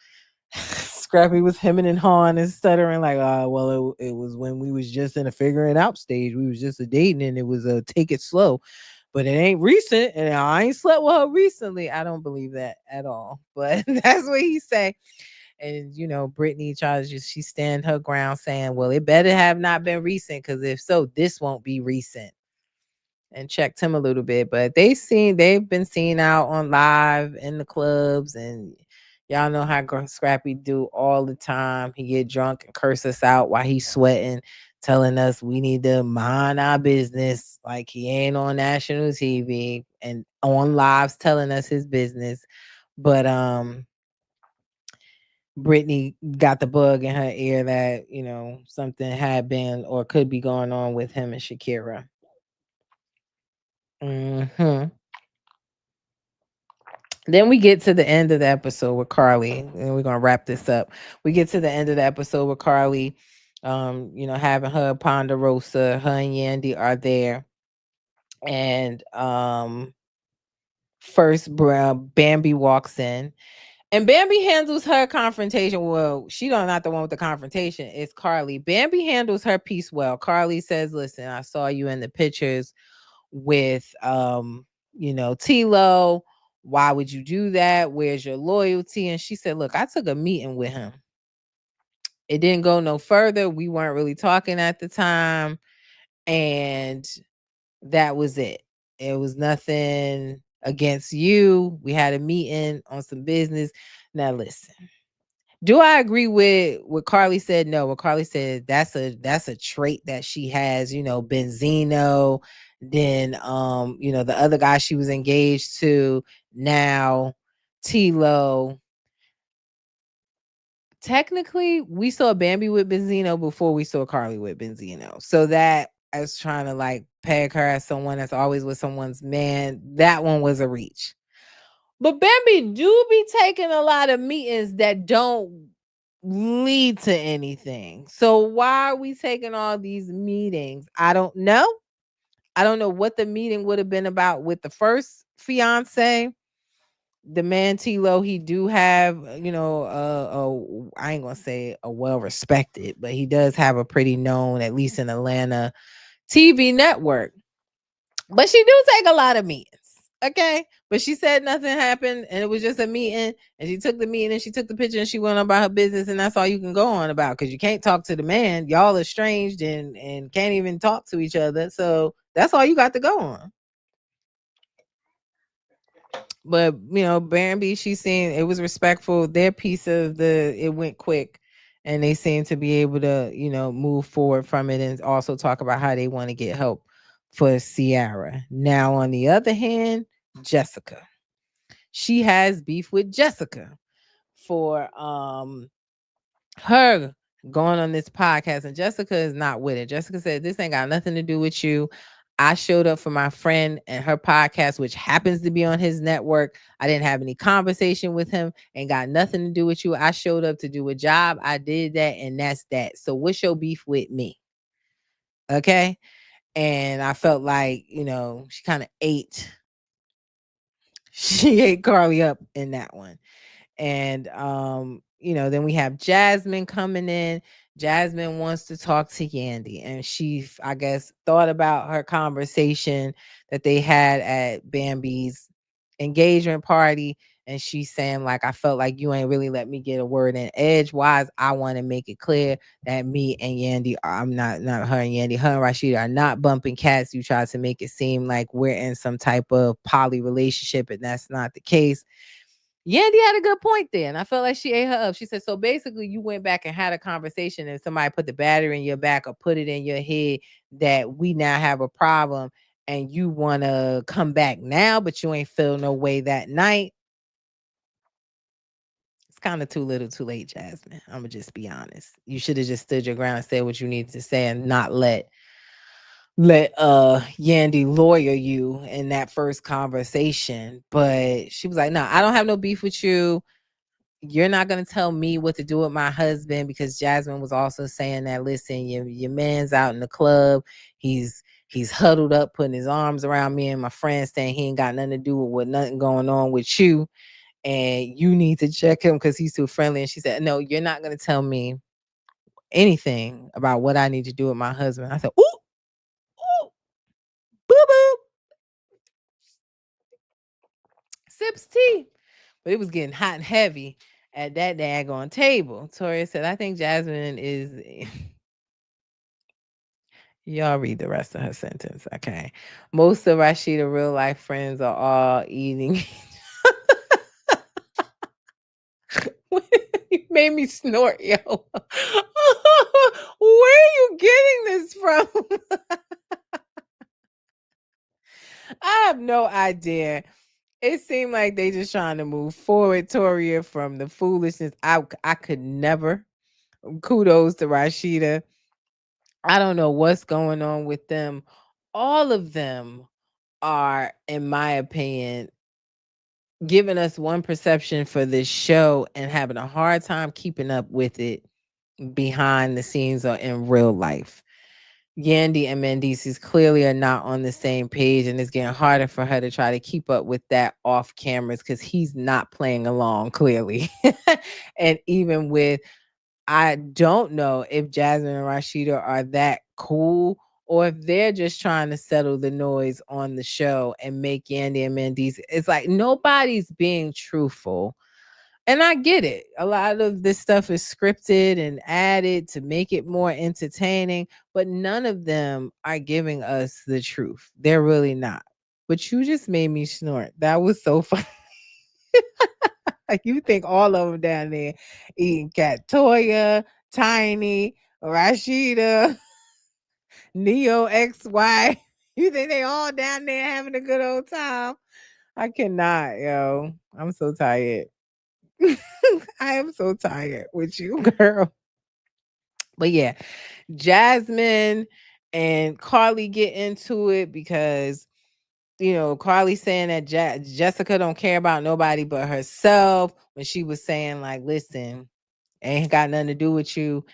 Scrappy was hemming and hawing and stuttering like, well, it was when we was just in a figuring out stage. We was just a dating, and it was a take it slow. But it ain't recent, and I ain't slept with her recently. I don't believe that at all. But that's what he say. And Brittany tries she stand her ground saying, well, it better have not been recent, because if so, this won't be recent. And checked him a little bit, but they've been seen out on live in the clubs, and y'all know how Scrappy do all the time. He get drunk and curse us out while he's sweating, telling us we need to mind our business, like he ain't on national TV and on lives telling us his business. But Brittany got the bug in her ear that something had been or could be going on with him and Shakira. Hmm. Then we get to the end of the episode with Carly, and we're gonna wrap this up. We get to the end of the episode with Carly, having her Ponderosa, her and Yandy are there, and first Bambi walks in, and Bambi handles her confrontation well. She not the one with the confrontation. It's Carly. Bambi handles her piece well. Carly says, "Listen, I saw you in the pictures with Tilo. Why would you do that? Where's your loyalty?" And she said, "Look, I took a meeting with him. It didn't go no further. We weren't really talking at the time, and that was it. It was nothing against you. We had a meeting on some business. Now listen, do I agree with what Carly said? No. What Carly said, that's a trait that she has, Benzino, then the other guy she was engaged to, now Tilo. Technically, we saw Bambi with Benzino before we saw Carly with Benzino. So that, as trying to like peg her as someone that's always with someone's man, that one was a reach. But Bambi do be taking a lot of meetings that don't lead to anything. So why are we taking all these meetings? I don't know. I don't know what the meeting would have been about with the first fiance. The man Tilo, he do have, I ain't gonna say a well respected, but he does have a pretty known, at least in Atlanta, TV network. But she do take a lot of meetings. Okay. But she said nothing happened and it was just a meeting. And she took the meeting and she took the picture and she went on about her business. And that's all you can go on about, because you can't talk to the man. Y'all estranged and can't even talk to each other. So that's all you got to go on. But Bambi, she seen it was respectful. Their piece of it went quick, and they seem to be able to move forward from it and also talk about how they want to get help for Ciara. Now, on the other hand, Jessica, she has beef with Jessica for her going on this podcast, and Jessica is not with it. Jessica said, "This ain't got nothing to do with you. I showed up for my friend and her podcast, which happens to be on his network. I didn't have any conversation with him, and got nothing to do with you. I showed up to do a job. I did that, and that's that. So what's your beef with me?" Okay. And I felt like, she kind of she ate Carly up in that one. And then we have Jasmine coming in. Jasmine wants to talk to Yandy, and she, I guess, thought about her conversation that they had at Bambi's engagement party, and she's saying, like, I felt like you ain't really let me get a word in edgewise. I want to make it clear that me and Yandy I'm not her and Yandy, her and Rashida are not bumping cats. You tried to make it seem like we're in some type of poly relationship, and that's not the case. Yandy had a good point there, and I felt like she ate her up. She said, so basically you went back and had a conversation, and somebody put the battery in your back or put it in your head that we now have a problem, and you want to come back now, but you ain't feel no way that night. It's kind of too little too late, Jasmine. I'm going to just be honest. You should have just stood your ground and said what you needed to say, and not let Yandy lawyer you in that first conversation. But she was like, no, I don't have no beef with you. You're not going to tell me what to do with my husband, because Jasmine was also saying that, listen, your man's out in the club. He's huddled up, putting his arms around me and my friend, saying he ain't got nothing to do with nothing going on with you. And you need to check him because he's too friendly. And she said, no, you're not going to tell me anything about what I need to do with my husband. I said, ooh, ooh, boo boo. Sips tea. But it was getting hot and heavy. at that daggone table. Toria said, I think Jasmine is. Y'all read the rest of her sentence, okay? Most of Rashida real life friends are all eating. You made me snort, yo. Where are you getting this from? I have no idea. It seemed like they just trying to move forward, Toria, from the foolishness. I could never. Kudos to Rashida. I don't know what's going on with them. All of them are, in my opinion, giving us one perception for this show and having a hard time keeping up with it behind the scenes or in real life. Yandy and Mendices clearly are not on the same page, and it's getting harder for her to try to keep up with that off cameras because he's not playing along clearly. And even with, I don't know if Jasmine and Rashida are that cool or if they're just trying to settle the noise on the show and make Yandy and Mendices. It's like nobody's being truthful. And I get it. A lot of this stuff is scripted and added to make it more entertaining, but none of them are giving us the truth. They're really not. But you just made me snort. That was so funny. Like you think all of them down there eating cat Toya, Tiny, Rashida, Neo XY. You think they all down there having a good old time? I cannot, yo. I'm so tired. I am so tired with you, girl. But yeah, Jasmine and Carly get into it because Carly saying that Jessica don't care about nobody but herself when she was saying like, listen, ain't got nothing to do with you.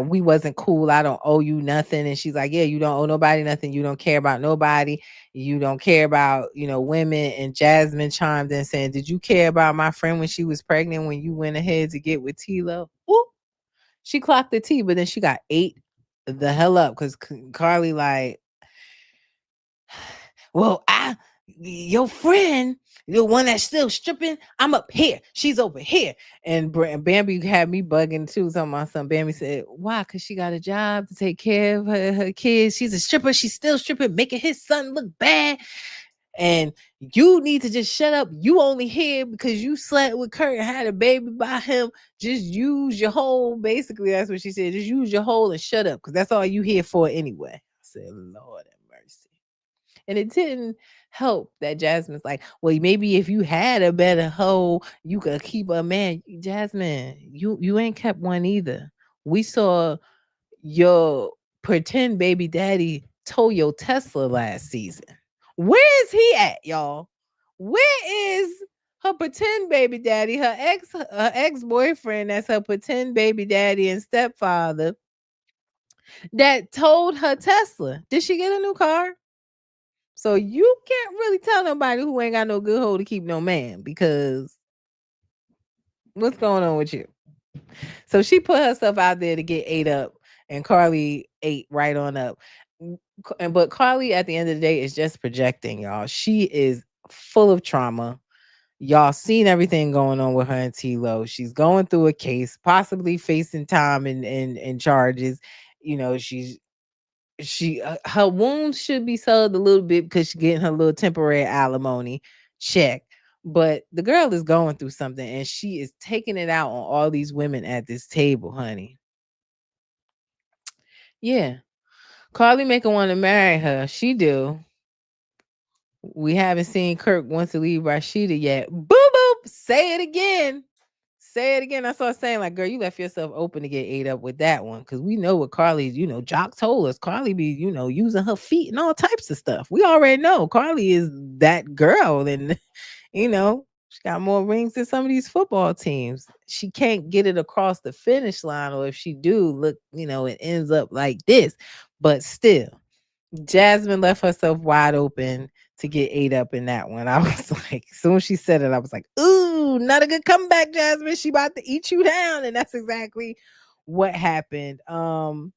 We wasn't cool. I don't owe you nothing. And she's like, yeah, you don't owe nobody nothing. You don't care about nobody. You don't care about, women. And Jasmine chimed in saying, did you care about my friend when she was pregnant when you went ahead to get with Tilo? Ooh, she clocked the T, but then she got ate the hell up because Carly like, well, your friend, the one that's still stripping, I'm up here. She's over here. And Bambi had me bugging too. Talking about something. Bambi said, why? Because she got a job to take care of her kids. She's a stripper. She's still stripping, making his son look bad. And you need to just shut up. You only here because you slept with Kurt and had a baby by him. Just use your hole. Basically, that's what she said. Just use your hole and shut up because that's all you here for anyway. I said, Lord have mercy. And it didn't help that Jasmine's like, well, maybe if you had a better hoe, you could keep a man. Jasmine, you ain't kept one either. We saw your pretend baby daddy tow your Tesla last season. Where is he at, y'all? Where is her pretend baby daddy, her ex-boyfriend that's her pretend baby daddy and stepfather that told her Tesla? Did she get a new car? So you can't really tell nobody who ain't got no good hoe to keep no man because what's going on with you? So she put herself out there to get ate up and Carly ate right on up. But Carly at the end of the day is just projecting, y'all. She is full of trauma. Y'all seen everything going on with her and T-Lo. She's going through a case, possibly facing time and charges. Her wounds should be sold a little bit because she's getting her little temporary alimony check. But the girl is going through something and she is taking it out on all these women at this table, honey. Yeah. Carly making want to marry her. She do. We haven't seen Kirk wants to leave Rashida yet. Boop boop. Say it again. Say it again. I started saying, like, girl, you left yourself open to get ate up with that one. Cause we know what Carly's, Jock told us. Carly be, using her feet and all types of stuff. We already know Carly is that girl. And, she got more rings than some of these football teams. She can't get it across the finish line. Or if she do, look, it ends up like this. But still, Jasmine left herself wide open to get ate up in that one. I was like, as soon as she said it, I was like, ooh, not a good comeback, Jasmine. She about to eat you down. And that's exactly what happened. Then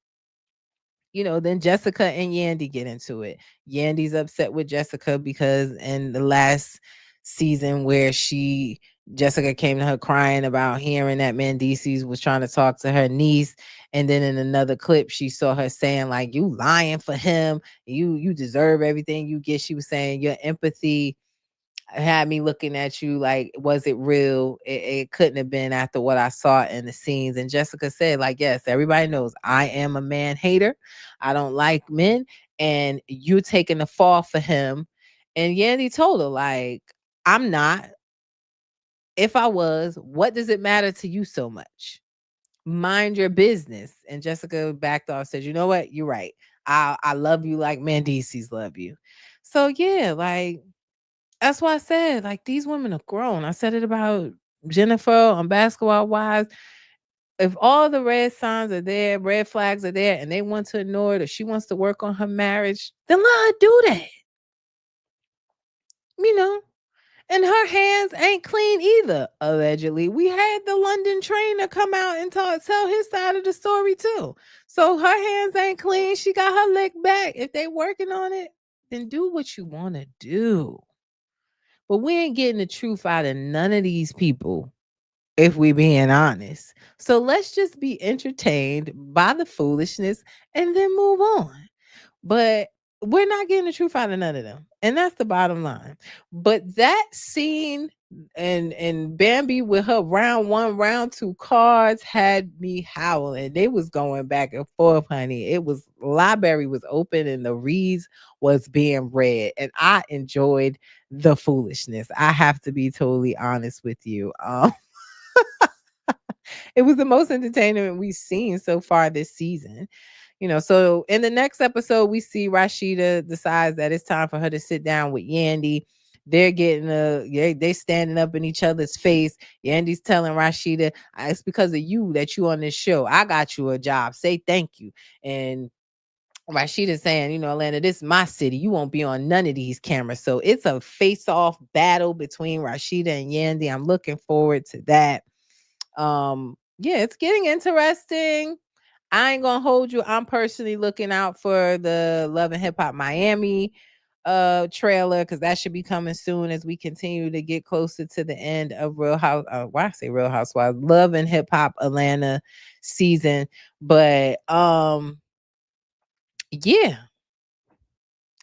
Jessica and Yandy get into it. Yandy's upset with Jessica because in the last season where she Jessica came to her crying about hearing that Mendices was trying to talk to her niece. And then in another clip, she saw her saying, like, you lying for him. You deserve everything you get. She was saying your empathy had me looking at you like, was it real? It couldn't have been after what I saw in the scenes. And Jessica said, like, yes, everybody knows I am a man hater. I don't like men. And you're taking the fall for him. And Yandy told her, like, I'm not. If I was, what does it matter to you so much? Mind your business. And Jessica backed off, said, you know what? You're right. I love you like Mendices love you. So yeah, like that's why I said, like, these women are grown. I said it about Jennifer on Basketball Wives. If all the red signs are there, red flags are there, and they want to ignore it, or she wants to work on her marriage, then let her do that. You know, and her hands ain't clean either, allegedly. We had the London trainer come out and tell his side of the story too. So her hands ain't clean. She got her lick back. If they working on it, then do what you want to do. But we ain't getting the truth out of none of these people, if we being honest. So let's just be entertained by the foolishness and then move on. But we're not getting the truth out of none of them. And that's the bottom line. But that scene and Bambi with her round one, round two cards had me howling. They was going back and forth, honey. It was library was open and the reads was being read. And I enjoyed the foolishness. I have to be totally honest with you. It was the most entertainment we've seen so far this season. So in the next episode, we see Rashida decides that it's time for her to sit down with Yandy. They're getting they standing up in each other's face. Yandy's telling Rashida, it's because of you that you on this show. I got you a job. Say thank you. And Rashida's saying, Atlanta, this is my city. You won't be on none of these cameras. So it's a face-off battle between Rashida and Yandy. I'm looking forward to that. Yeah, it's getting interesting. I ain't gonna hold you. I'm personally looking out for the Love and Hip Hop Miami trailer, because that should be coming soon as we continue to get closer to the end of Real House. Why I say Real Housewives, Love and Hip Hop Atlanta season. But yeah,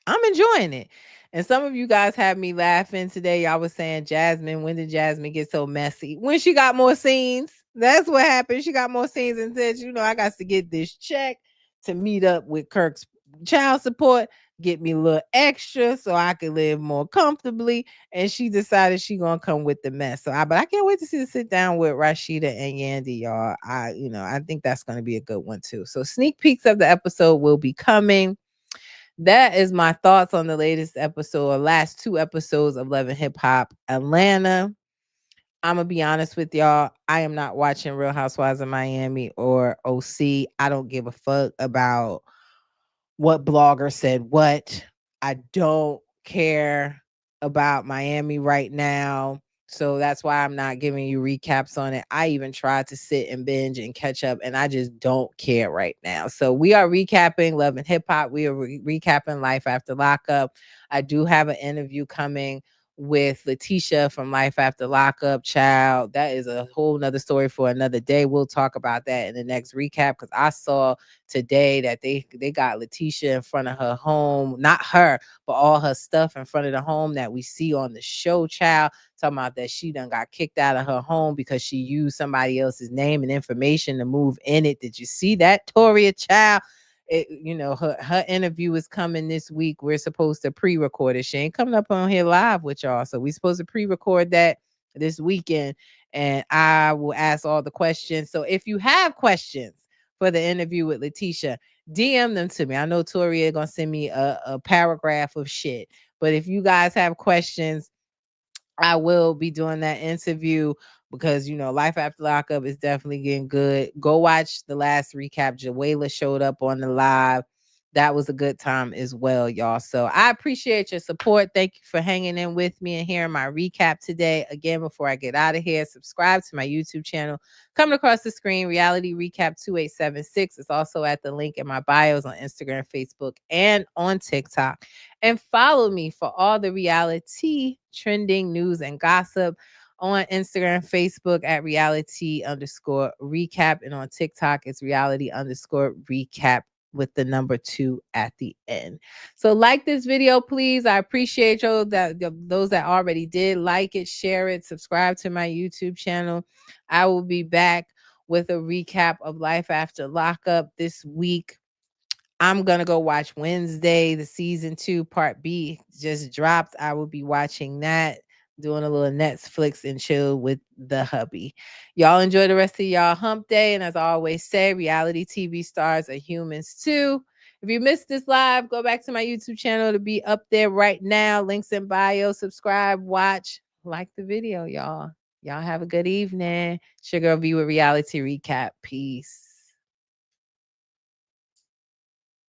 I'm enjoying it. And some of you guys had me laughing today. Y'all was saying, Jasmine, when did Jasmine get so messy? When she got more scenes. That's what happened. She got more scenes and said, I got to get this check to meet up with Kirk's child support, get me a little extra so I could live more comfortably. And she decided she gonna come with the mess. But I can't wait to see her sit down with Rashida and Yandy, y'all. I think that's gonna be a good one too. So sneak peeks of the episode will be coming. That is my thoughts on the latest episode, or last two episodes of Love and Hip Hop Atlanta. I'm gonna be honest with y'all. I am not watching Real Housewives of Miami or OC. I don't give a fuck about what blogger said what. I don't care about Miami right now. So that's why I'm not giving you recaps on it. I even tried to sit and binge and catch up, and I just don't care right now. So we are recapping Love and Hip Hop. We are recapping Life After Lockup. I do have an interview coming with Letitia from Life After Lockup. Child, that is a whole nother story for another day. We'll talk about that in the next recap, because I saw today that they got Letitia in front of her home, not her, but all her stuff in front of the home that we see on the show. Child, talking about that she done got kicked out of her home because she used somebody else's name and information to move in it. Did you see that, Toria? Child, her interview is coming this week. We're supposed to pre-record it. She ain't coming up on here live with y'all, so we're supposed to pre-record that this weekend, and I will ask all the questions. So if you have questions for the interview with Letitia, DM them to me. I know Toria gonna send me a paragraph of shit, but if you guys have questions, I will be doing that interview, because Life After Lockup is definitely getting good. Go watch the last recap. Jawela showed up on the live. That was a good time as well, y'all. So I appreciate your support. Thank you for hanging in with me and hearing my recap today. Again, before I get out of here, subscribe to my YouTube channel. Coming across the screen, Reality Recap 2876. It's also at the link in my bios on Instagram, Facebook, and on TikTok. And follow me for all the reality trending news and gossip on Instagram, Facebook at reality_recap. And on TikTok, it's reality_recap with the number 2 at the end. So like this video, please. I appreciate you those that already did. Like it, share it, subscribe to my YouTube channel. I will be back with a recap of Life After Lockup this week. I'm going to go watch Wednesday. The season 2 part B just dropped. I will be watching that, doing a little Netflix and chill with the hubby. Y'all enjoy the rest of y'all hump day. And as I always say, reality TV stars are humans too. If you missed this live, go back to my YouTube channel to be up there right now. Links in bio. Subscribe, watch, like the video, y'all. Y'all have a good evening. It's your girl V with Reality Recap. Peace.